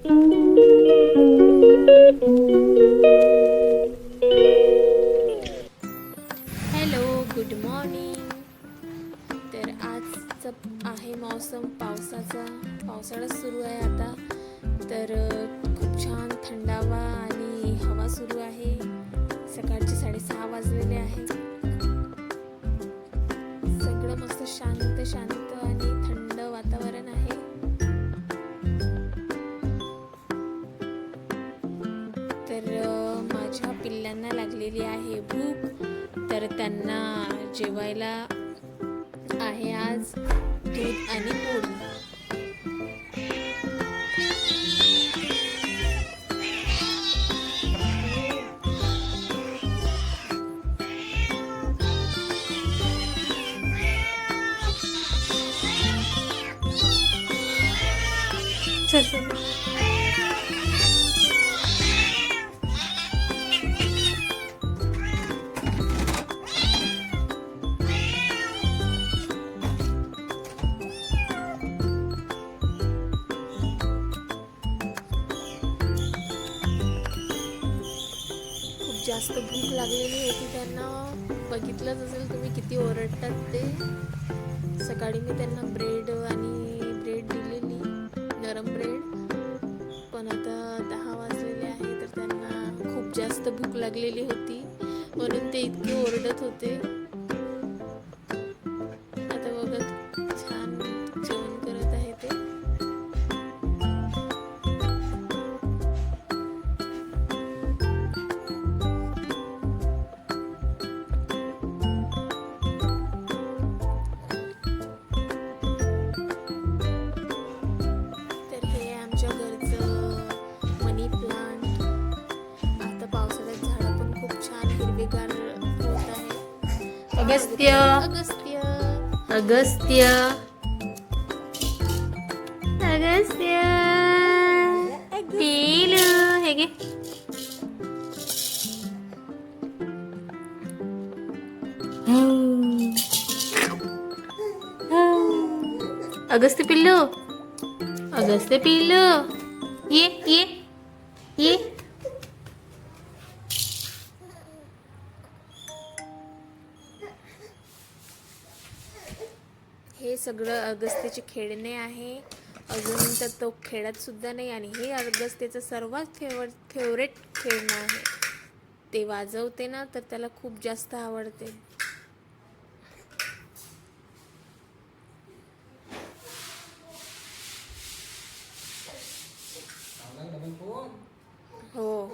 Hello, good morning. तर आजचं आहे मौसम पावसाचा. पावसाळा सुरू आहे आता. तर खूप छान थंडावा आणि हवा सुरू आहे. सकाळचे 6:30 वाजलेले आहेत. सगळं मस्त शांत शांत आणि थंड वातावरण आहे. तर माझ्या पिल्लांना लागलेली आहे भूक. तर त्यांना जेवायला आहे आज दूध आणि पोळी. खूप जास्त भूक लागलेली होती त्यांना. बघितलंच असेल तुम्ही किती ओरडतात ते. सकाळी मी त्यांना ब्रेड दिलेली, नरम ब्रेड. पण आता 10 वाजलेले आहे, तर त्यांना खूप जास्त भूक लागलेली होती म्हणून ते इतके ओरडत होते. आता बघा छान जेवण करत आहे ते. तर हे आमच्या घरचं मनी प्लांट. आता पावसाळ्यात झाडं पण खूप छान हिरवेगार होत आहे. अगस्त्य अगस्त्य अगस्त्य अगस्त्य पिलू हे घे. अगस्त्य पिल्लू, अगस्त्य पिल्लू, ये ये ये. हे सगळं अगस्त्याचे खेळणे आहे. अजून तर तो खेळत सुद्धा नाही आणि हे अगस्त्याचं सर्वात फेवरेट खेळणं आहे. ते वाजवते ना तर त्याला खूप जास्त आवडते. हो,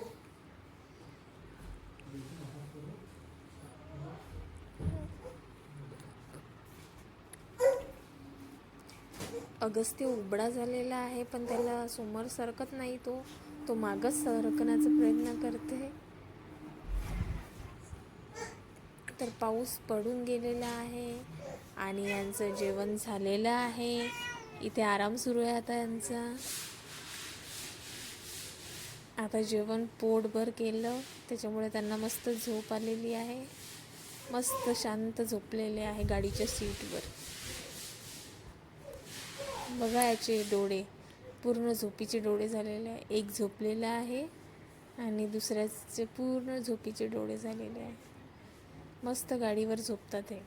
अगस्त्य उबडा झालेला आहे, पण त्याला समोर सरकत नाही. तो मागच सरकण्याचा प्रयत्न करते. तर पाऊस पडून गेलेला आहे आणि यांचं जेवण झालेलं आहे. इथे आराम सुरू आहे आता यांचा. आता जेवण पोटभर केलं, त्याच्यामुळे त्यांना मस्त झोप आलेली आहे. मस्त शांत झोपलेले आहे गाडीच्या सीटवर. बघा याचे डोळे पूर्ण झोपीचे डोळे झालेले आहे. एक झोपलेला आहे आणि दुसऱ्याचे पूर्ण झोपीचे डोळे झालेले आहे. मस्त गाडीवर झोपतात हे.